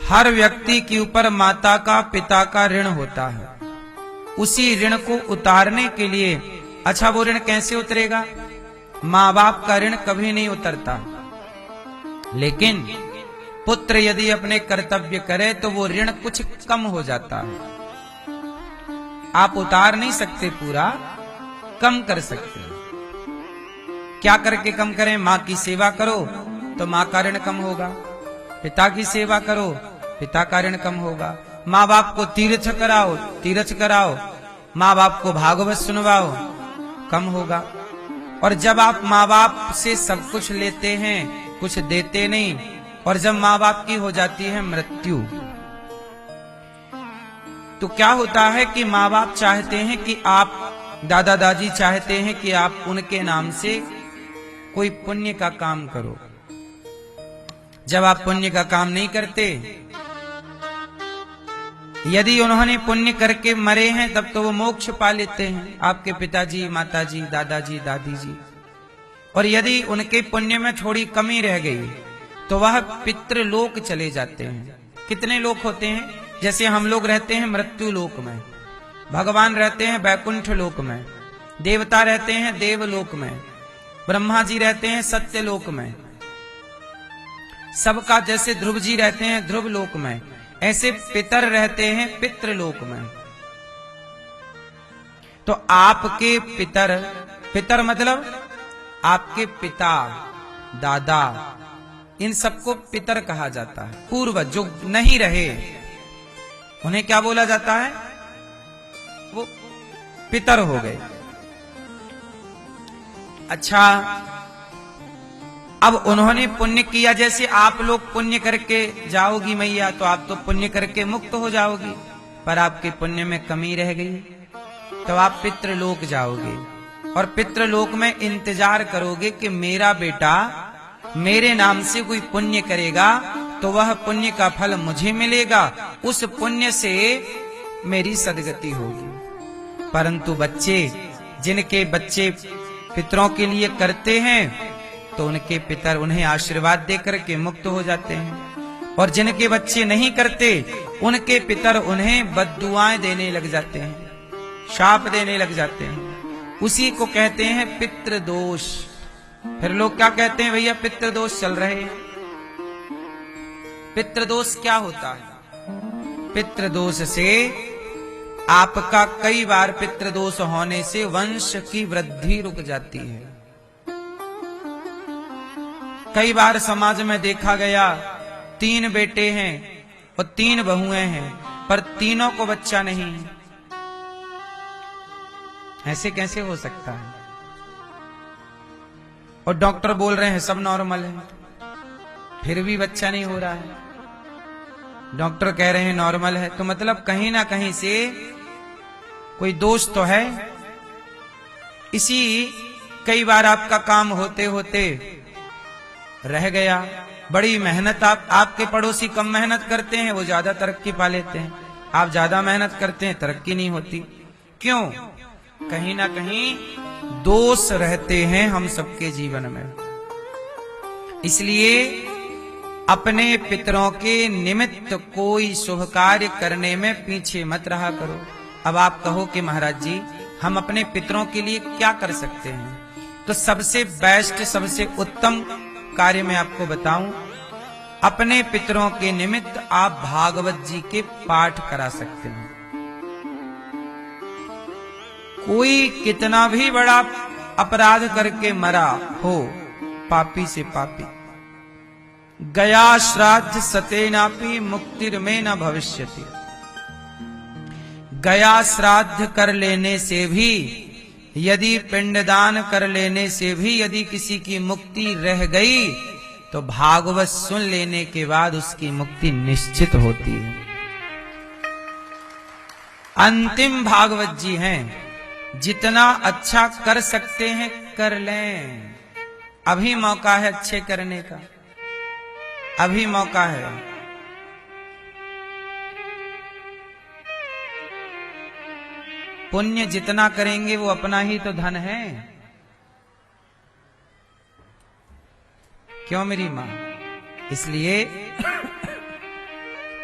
हर व्यक्ति के ऊपर माता का पिता का ऋण होता है। उसी ऋण को उतारने के लिए, अच्छा वो ऋण कैसे उतरेगा? माँ बाप का ऋण कभी नहीं उतरता, लेकिन पुत्र यदि अपने कर्तव्य करे तो वो ऋण कुछ कम हो जाता है। आप उतार नहीं सकते पूरा, कम कर सकते हैं। क्या करके कम करें? माँ की सेवा करो तो माँ का ऋण कम होगा, पिता की सेवा करो पिता का ऋण कम होगा, माँ बाप को तीर्थ कराओ, माँ बाप को भागवत सुनवाओ, कम होगा। और जब आप माँ बाप से सब कुछ लेते हैं, कुछ देते नहीं, और जब माँ बाप की हो जाती है मृत्यु, तो क्या होता है कि माँ बाप चाहते हैं कि आप, दादा दादी चाहते हैं कि आप उनके नाम से कोई पुण्य का काम करो। जब आप पुण्य का काम नहीं करते, यदि उन्होंने पुण्य करके मरे हैं तब तो वो मोक्ष पा लेते हैं, आपके पिताजी, माताजी, दादाजी, दादी जी। और यदि उनके पुण्य में थोड़ी कमी रह गई तो वह पितृलोक चले जाते हैं। कितने लोक होते हैं? जैसे हम लोग रहते हैं मृत्यु लोक में, भगवान रहते हैं बैकुंठ लोक में, देवता रहते हैं देवलोक में, ब्रह्मा जी रहते हैं सत्य लोक में, सबका जैसे ध्रुव जी रहते हैं ध्रुव लोक में, ऐसे पितर रहते हैं पितृलोक में। तो आपके पितर मतलब आपके पिता, दादा, इन सबको पितर कहा जाता है। पूर्वज जो नहीं रहे उन्हें क्या बोला जाता है? वो पितर हो गए। अच्छा, अब उन्होंने पुण्य किया, जैसे आप लोग पुण्य करके जाओगी मैया तो आप तो पुण्य करके मुक्त हो जाओगी, पर आपके पुण्य में कमी रह गई तो आप पितृलोक जाओगे, और पितृलोक में इंतजार करोगे कि मेरा बेटा मेरे नाम से कोई पुण्य करेगा तो वह पुण्य का फल मुझे मिलेगा, उस पुण्य से मेरी सदगति होगी। परंतु जिनके बच्चे पितरों के लिए करते हैं तो उनके पितर उन्हें आशीर्वाद देकर के मुक्त हो जाते हैं, और जिनके बच्चे नहीं करते उनके पितर उन्हें बद्दुआएं देने लग जाते हैं, शाप देने लग जाते हैं। उसी को कहते हैं पितृदोष। फिर लोग क्या कहते हैं? भैया पितृदोष चल रहे हैं। पितृदोष क्या होता है? पितृदोष से आपका कई बार पितृदोष होने से वंश की वृद्धि रुक जाती है। कई बार समाज में देखा गया 3 बेटे हैं और 3 बहुएं हैं, पर तीनों को बच्चा नहीं है। ऐसे कैसे हो सकता है? और डॉक्टर बोल रहे हैं सब नॉर्मल है, फिर भी बच्चा नहीं हो रहा है। डॉक्टर कह रहे हैं नॉर्मल है, तो मतलब कहीं ना कहीं से कोई दोष तो है। इसी कई बार आपका काम होते होते रह गया। बड़ी मेहनत, आपके पड़ोसी कम मेहनत करते हैं, वो ज्यादा तरक्की पा लेते हैं। आप ज्यादा मेहनत करते हैं, तरक्की नहीं होती। क्यों? कहीं ना कहीं दोष रहते हैं हम सबके जीवन में। इसलिए अपने पितरों के निमित्त कोई शुभ कार्य करने में पीछे मत रहा करो। अब आप कहो कि महाराज जी हम अपने पितरों के लिए क्या कर सकते हैं, तो सबसे बेस्ट, सबसे उत्तम कार्य मैं आपको बताऊं, अपने पितरों के निमित्त आप भागवत जी के पाठ करा सकते हैं। कोई कितना भी बड़ा अपराध करके मरा हो, पापी से पापी, गया श्राद्ध सतेनापि मुक्तिर्मे न भविष्यति। गया श्राद्ध कर लेने से भी, यदि पिंडदान कर लेने से भी यदि किसी की मुक्ति रह गई तो भागवत सुन लेने के बाद उसकी मुक्ति निश्चित होती है। अंतिम भागवत जी हैं, जितना अच्छा कर सकते हैं कर लें। अभी मौका है अच्छे करने का, अभी मौका है। पुण्य जितना करेंगे वो अपना ही तो धन है। क्यों मेरी मां? इसलिए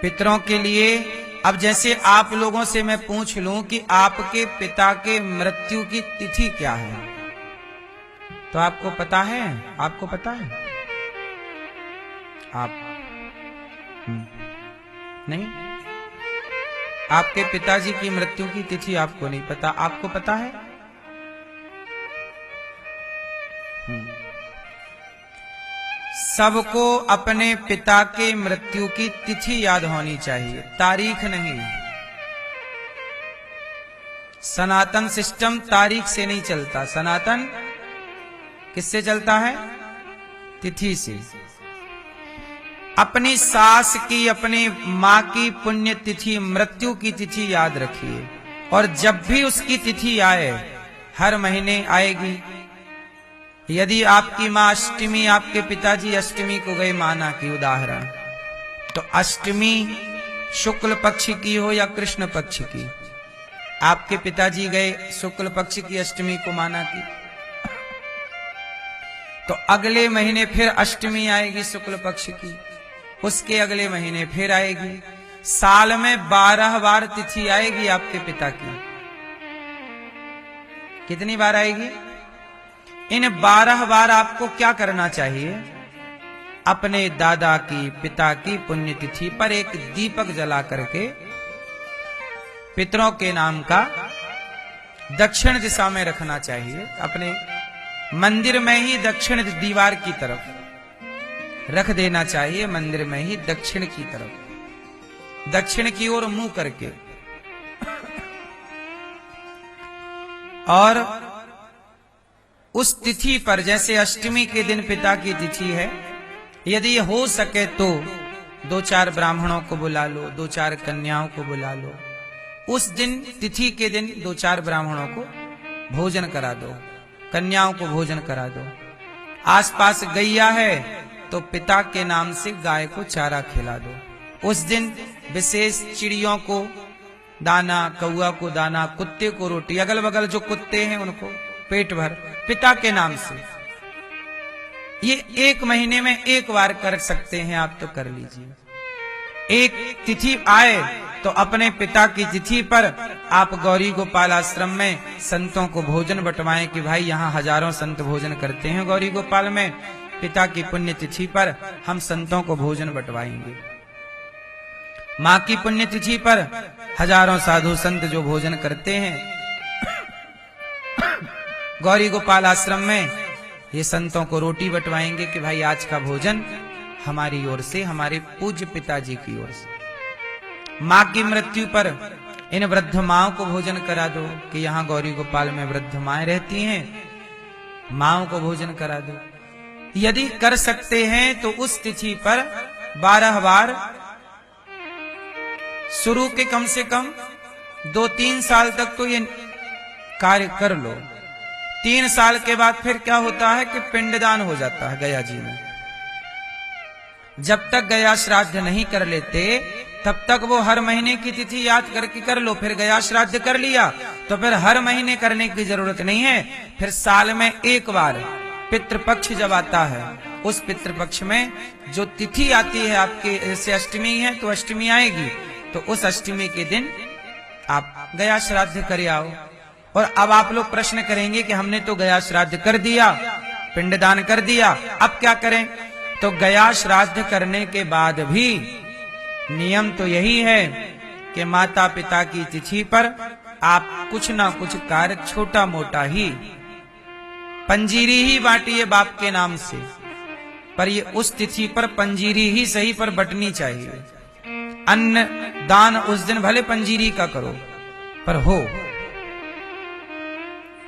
पितरों के लिए। अब जैसे आप लोगों से मैं पूछ लूं कि आपके पिता के मृत्यु की तिथि क्या है, तो आपको पता है? आपको पता है? आप नहीं? आपके पिताजी की मृत्यु की तिथि आपको नहीं पता, आपको पता है? सबको अपने पिता के मृत्यु की तिथि याद होनी चाहिए, तारीख नहीं। सनातन सिस्टम तारीख से नहीं चलता, सनातन किससे चलता है? तिथि से। अपनी सास की, अपनी मां की पुण्य तिथि, मृत्यु की तिथि याद रखिए, और जब भी उसकी तिथि आए, हर महीने आएगी। यदि आपकी मां अष्टमी, आपके पिताजी अष्टमी को गए माना की उदाहरण, तो अष्टमी शुक्ल पक्ष की हो या कृष्ण पक्ष की, आपके पिताजी गए शुक्ल पक्ष की अष्टमी को माना की, तो अगले महीने फिर अष्टमी आएगी शुक्ल पक्ष की, उसके अगले महीने फिर आएगी। साल में 12 बार तिथि आएगी आपके पिता की। कितनी बार आएगी? इन 12 बार आपको क्या करना चाहिए? अपने दादा की, पिता की पुण्यतिथि पर एक दीपक जला करके पितरों के नाम का दक्षिण दिशा में रखना चाहिए। अपने मंदिर में ही दक्षिण दीवार की तरफ रख देना चाहिए, मंदिर में ही दक्षिण की तरफ, दक्षिण की ओर मुंह करके। और उस तिथि पर, जैसे अष्टमी के दिन पिता की तिथि है, यदि हो सके तो 2-4 ब्राह्मणों को बुला लो, 2-4 कन्याओं को बुला लो। उस दिन, तिथि के दिन 2-4 ब्राह्मणों को भोजन करा दो, कन्याओं को भोजन करा दो। आसपास गैया है तो पिता के नाम से गाय को चारा खिला दो। उस दिन विशेष चिड़ियों को दाना, कौआ को दाना, कुत्ते को रोटी, अगल बगल जो कुत्ते हैं उनको पेट भर, पिता के नाम से। ये 1 महीने में 1 बार कर सकते हैं आप, तो कर लीजिए। एक तिथि आए तो अपने पिता की तिथि पर आप गौरी गोपाल आश्रम में संतों को भोजन बंटवाएं कि भाई यहाँ हजारों संत भोजन करते हैं गौरी गोपाल में, पिता की पुण्य तिथि पर हम संतों को भोजन बंटवाएंगे। माँ की पुण्य तिथि पर हजारों साधु संत जो भोजन करते हैं, गौरी गोपाल आश्रम में ये संतों को रोटी बंटवाएंगे कि भाई आज का भोजन हमारी ओर से, हमारे पूज्य पिताजी की ओर से। माँ की मृत्यु पर इन वृद्ध माओं को भोजन करा दो कि यहाँ गौरी गोपाल में वृद्ध माएं रहती हैं, माओं को भोजन करा दो। यदि कर सकते हैं तो उस तिथि पर 12 बार, शुरू के कम से कम 2-3 साल तक तो ये कार्य कर लो। 3 साल के बाद फिर क्या होता है कि पिंडदान हो जाता है गया जी में। जब तक गया श्राद्ध नहीं कर लेते तब तक वो हर महीने की तिथि याद करके कर लो। फिर गया श्राद्ध कर लिया तो फिर हर महीने करने की जरूरत नहीं है। फिर साल में 1 बार पितृपक्ष जब आता है, उस पितृपक्ष में जो तिथि आती है आपके, जैसे अष्टमी है तो अष्टमी आएगी, तो उस अष्टमी के दिन आप गया श्राद्ध कर आओ। और अब आप लोग प्रश्न करेंगे कि हमने तो गया श्राद्ध कर दिया, पिंडदान कर दिया, अब क्या करें? तो गया श्राद्ध करने के बाद भी नियम तो यही है कि माता पिता की तिथि पर आप कुछ ना कुछ कार्य छोटा मोटा ही, पंजीरी ही बांटिए बाप के नाम से, पर ये उस तिथि पर पंजीरी ही सही पर बटनी चाहिए। अन्न दान उस दिन भले पंजीरी का करो, पर हो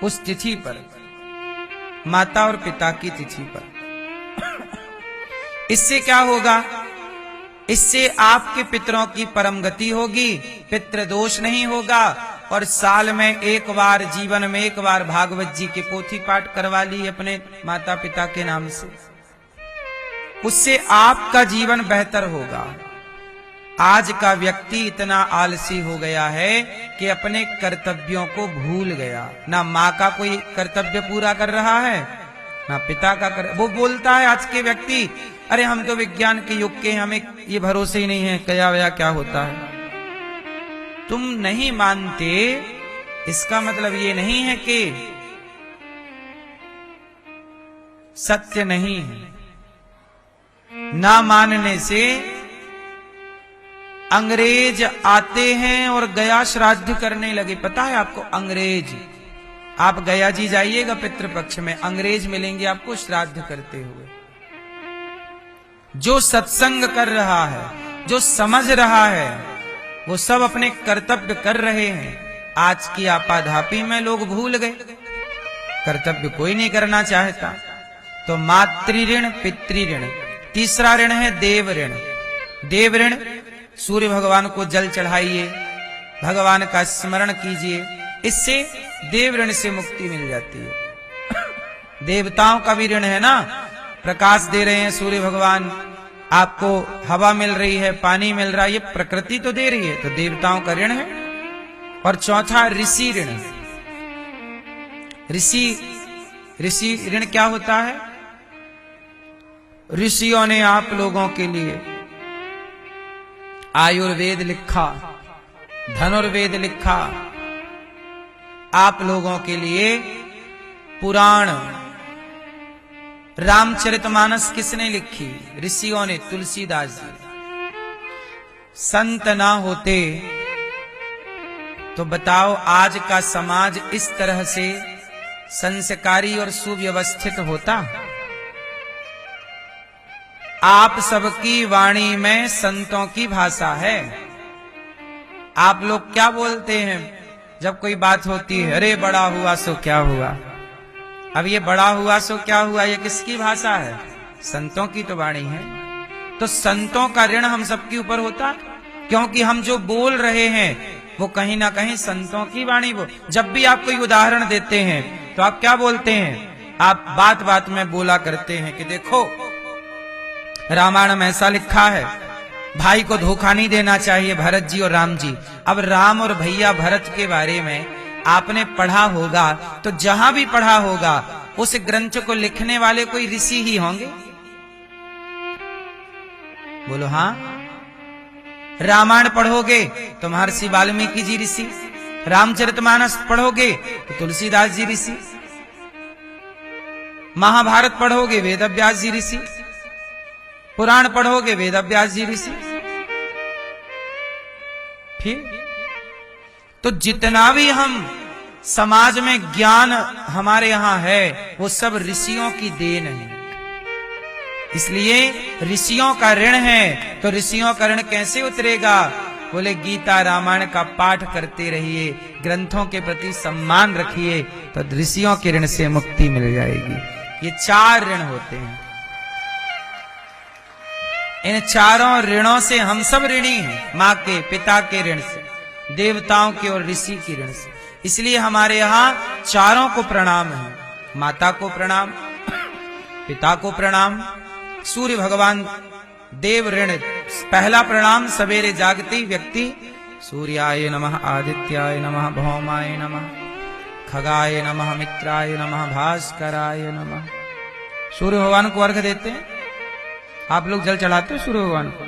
उस तिथि पर, माता और पिता की तिथि पर। इससे क्या होगा? इससे आपके पितरों की परम गति होगी, पितृ दोष नहीं होगा, और साल में 1 बार, जीवन में 1 बार भागवत जी के पोथी पाठ करवा ली अपने माता पिता के नाम से, उससे आपका जीवन बेहतर होगा। आज का व्यक्ति इतना आलसी हो गया है कि अपने कर्तव्यों को भूल गया। ना माँ का कोई कर्तव्य पूरा कर रहा है, ना पिता का वो बोलता है आज के व्यक्ति अरे हम तो विज्ञान के युग के हैं, हमें ये भरोसे ही नहीं है क्या वया क्या होता है। तुम नहीं मानते इसका मतलब ये नहीं है कि सत्य नहीं है। ना मानने से अंग्रेज आते हैं और गया श्राद्ध करने लगे। पता है आपको अंग्रेज, आप गया जी जाइएगा पितृपक्ष में, अंग्रेज मिलेंगे आपको श्राद्ध करते हुए। जो सत्संग कर रहा है, जो समझ रहा है, वो सब अपने कर्तव्य कर रहे हैं। आज की आपाधापी में लोग भूल गए, कर्तव्य कोई नहीं करना चाहता। तो मातृ ऋण, पितृ ऋण, तीसरा ऋण है देव ऋण। देव ऋण, सूर्य भगवान को जल चढ़ाइए, भगवान का स्मरण कीजिए, इससे देव ऋण से मुक्ति मिल जाती है। देवताओं का भी ऋण है ना, प्रकाश दे रहे हैं सूर्य भगवान, आपको हवा मिल रही है, पानी मिल रहा है, ये प्रकृति तो दे रही है, तो देवताओं का ऋण है। और चौथा ऋषि ऋण। ऋषि ऋण क्या होता है? ऋषियों ने आप लोगों के लिए आयुर्वेद लिखा, धनुर्वेद लिखा, आप लोगों के लिए पुराण, रामचरितमानस किसने लिखी? ऋषियों ने, तुलसीदास जी। संत ना होते तो बताओ आज का समाज इस तरह से संस्कारी और सुव्यवस्थित होता? आप सबकी वाणी में संतों की भाषा है। आप लोग क्या बोलते हैं जब कोई बात होती है? अरे बड़ा हुआ सो क्या हुआ। अब ये बड़ा हुआ सो क्या हुआ, ये किसकी भाषा है? संतों की तो वाणी है। तो संतों का ऋण हम सबके ऊपर होता है, क्योंकि हम जो बोल रहे हैं वो कहीं ना कहीं संतों की वाणी। वो जब भी आप कोई उदाहरण देते हैं तो आप क्या बोलते हैं? आप बात बात में बोला करते हैं कि देखो रामायण में ऐसा लिखा है, भाई को धोखा नहीं देना चाहिए, भरत जी और राम जी। अब राम और भैया भरत के बारे में आपने पढ़ा होगा, तो जहां भी पढ़ा होगा उस ग्रंथ को लिखने वाले कोई ऋषि ही होंगे। बोलो हाँ। रामायण पढ़ोगे तो महर्षि वाल्मीकि जी ऋषि, रामचरितमानस पढ़ोगे तो तुलसीदास जी ऋषि, महाभारत पढ़ोगे वेदव्यास जी ऋषि, पुराण पढ़ोगे वेदव्यास जी ऋषि। फिर तो जितना भी हम समाज में ज्ञान हमारे यहां है वो सब ऋषियों की देन है। इसलिए ऋषियों का ऋण है। तो ऋषियों का ऋण कैसे उतरेगा? बोले गीता रामायण का पाठ करते रहिए, ग्रंथों के प्रति सम्मान रखिए, तो ऋषियों के ऋण से मुक्ति मिल जाएगी। ये 4 ऋण होते हैं। इन चारों ऋणों से हम सब ऋणी हैं, माँ के, पिता के ऋण से, देवताओं के और ऋषि के ऋण से। इसलिए हमारे यहाँ चारों को प्रणाम है। माता को प्रणाम, पिता को प्रणाम, सूर्य भगवान देव ऋण। पहला प्रणाम सवेरे जागते व्यक्ति सूर्याय नमः, आदित्याय नमः, भौमाय नमः, खगाय नमः, मित्राय नमः, भास्कराय नमः। सूर्य भगवान को अर्घ देते हैं। आप लोग जल चढ़ाते हो सूर्य भगवान को?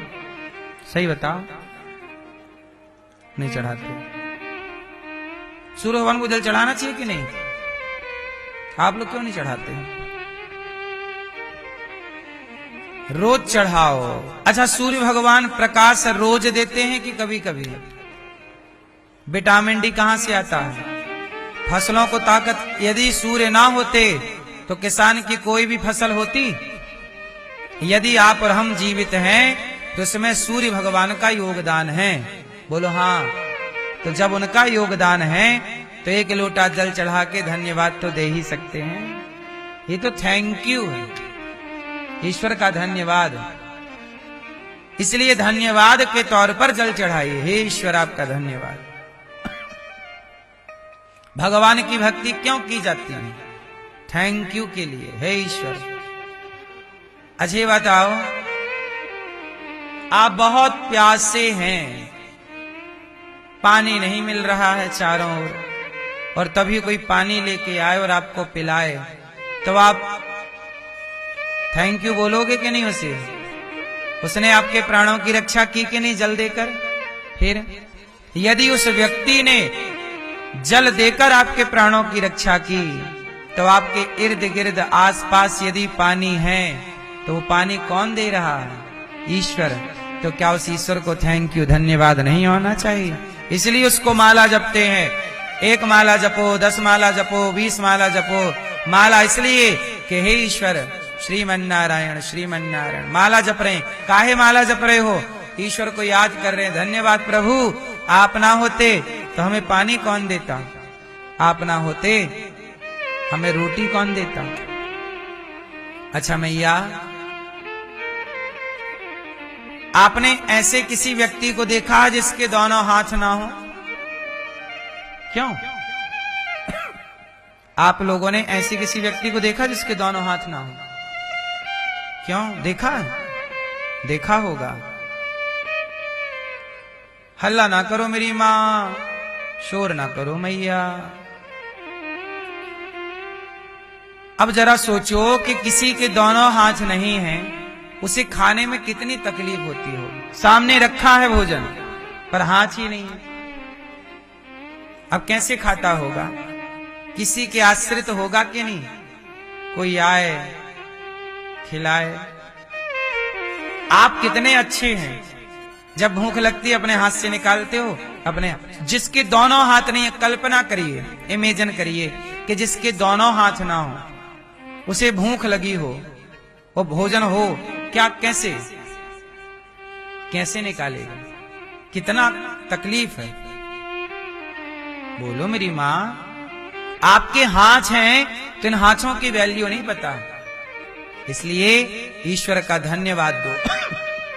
सही बताओ। नहीं चढ़ाते। सूर्य भगवान को जल चढ़ाना चाहिए कि नहीं? आप लोग क्यों नहीं चढ़ाते? रोज चढ़ाओ। अच्छा, सूर्य भगवान प्रकाश रोज देते हैं कि कभी कभी? विटामिन डी कहां से आता है? फसलों को ताकत। यदि सूर्य ना होते तो किसान की कोई भी फसल होती? यदि आप और हम जीवित हैं तो इसमें सूर्य भगवान का योगदान है। बोलो हाँ। तो जब उनका योगदान है तो 1 लोटा जल चढ़ा के धन्यवाद तो दे ही सकते हैं। ये तो थैंक यू है, ईश्वर का धन्यवाद। इसलिए धन्यवाद के तौर पर जल चढ़ाइए। हे ईश्वर आपका धन्यवाद। भगवान की भक्ति क्यों की जाती है? थैंक यू के लिए। हे ईश्वर। अच्छा बताओ, आप बहुत प्यासे हैं, पानी नहीं मिल रहा है चारों ओर, और तभी कोई पानी लेके आए और आपको पिलाए, तो आप थैंक यू बोलोगे कि नहीं उसे? उसने आपके प्राणों की रक्षा की कि नहीं जल देकर? फिर यदि उस व्यक्ति ने जल देकर आपके प्राणों की रक्षा की, तो आपके इर्द गिर्द आसपास यदि पानी है तो वो पानी कौन दे रहा है? ईश्वर। तो क्या उस ईश्वर को थैंक यू धन्यवाद नहीं होना चाहिए? इसलिए उसको माला जपते हैं। 1 माला जपो, 10 माला जपो, 20 माला जपो। माला इसलिए कि हे ईश्वर श्रीमन्नारायण श्रीमन्नारायण। माला जप रहे हैं, काहे माला जप रहे हो? ईश्वर को याद कर रहे हैं। धन्यवाद प्रभु, आप ना होते तो हमें पानी कौन देता? आप ना होते हमें रोटी कौन देता? अच्छा मैया, आपने ऐसे किसी व्यक्ति को देखा जिसके दोनों हाथ ना हो? क्यों? आप लोगों ने ऐसे किसी व्यक्ति को देखा जिसके दोनों हाथ ना हो? क्यों? देखा है? देखा होगा। हल्ला ना करो मेरी मां, शोर ना करो मैया। अब जरा सोचो कि किसी के दोनों हाथ नहीं हैं, उसे खाने में कितनी तकलीफ होती होगी। सामने रखा है भोजन पर हाथ ही नहीं है, अब कैसे खाता होगा? किसी के आश्रित होगा कि नहीं? कोई आए खिलाए। आप कितने अच्छे हैं, जब भूख लगती है अपने हाथ से निकालते हो अपने। जिसके दोनों हाथ नहीं है, कल्पना करिए, इमेजिन करिए कि जिसके दोनों हाथ ना हो, उसे भूख लगी हो, वो भोजन हो, क्या कैसे कैसे निकालेगा? कितना तकलीफ है। बोलो मेरी मां, आपके हाथ हैं तो इन हाथों की वैल्यू नहीं पता, इसलिए ईश्वर का धन्यवाद दो।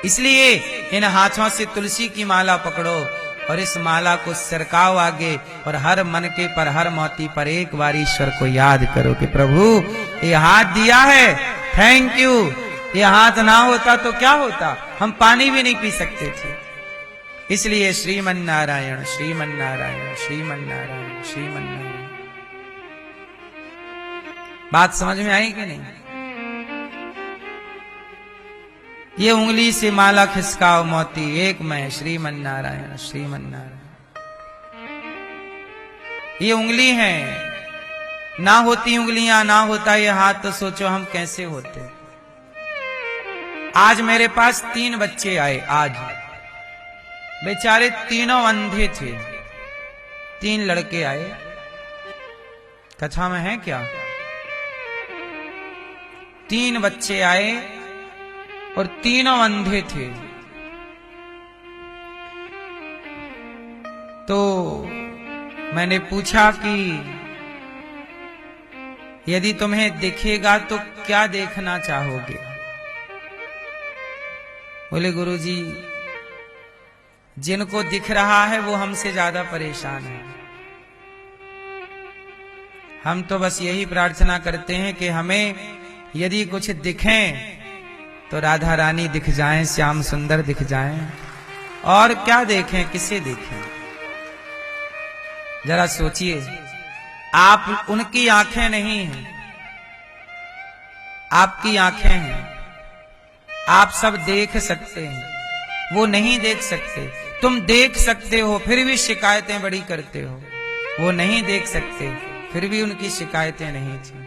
इसलिए इन हाथों से तुलसी की माला पकड़ो और इस माला को सरकाओ आगे, और हर मन के पर हर मोती पर एक बार ईश्वर को याद करो कि प्रभु ये हाथ दिया है, थैंक यू। ये हाथ ना होता तो क्या होता? हम पानी भी नहीं पी सकते थे। इसलिए श्रीमन्नारायण श्रीमन्नारायण श्रीमन्नारायण श्रीमन्नारायण। बात समझ में आई कि नहीं? ये उंगली से माला खिसकाओ मोती एक मैं, श्रीमन्नारायण श्रीमन्नारायण। ये उंगली है, ना होती उंगलियां, ना होता ये हाथ, तो सोचो हम कैसे होते। आज मेरे पास 3 बच्चे आए, आज बेचारे तीनों अंधे थे। 3 लड़के आए, कथा में है क्या? 3 बच्चे आए और तीनों अंधे थे। तो मैंने पूछा कि यदि तुम्हें दिखेगा तो क्या देखना चाहोगे? बोले गुरुजी, जिनको दिख रहा है वो हमसे ज्यादा परेशान है। हम तो बस यही प्रार्थना करते हैं कि हमें यदि कुछ दिखें तो राधा रानी दिख जाएं, श्याम सुंदर दिख जाएं, और क्या देखें, किसे देखें? जरा सोचिए, आप उनकी आंखें नहीं हैं, आपकी आंखें हैं। आप सब देख सकते हैं, वो नहीं देख सकते। तुम देख सकते हो फिर भी शिकायतें बड़ी करते हो, वो नहीं देख सकते फिर भी उनकी शिकायतें नहीं थी।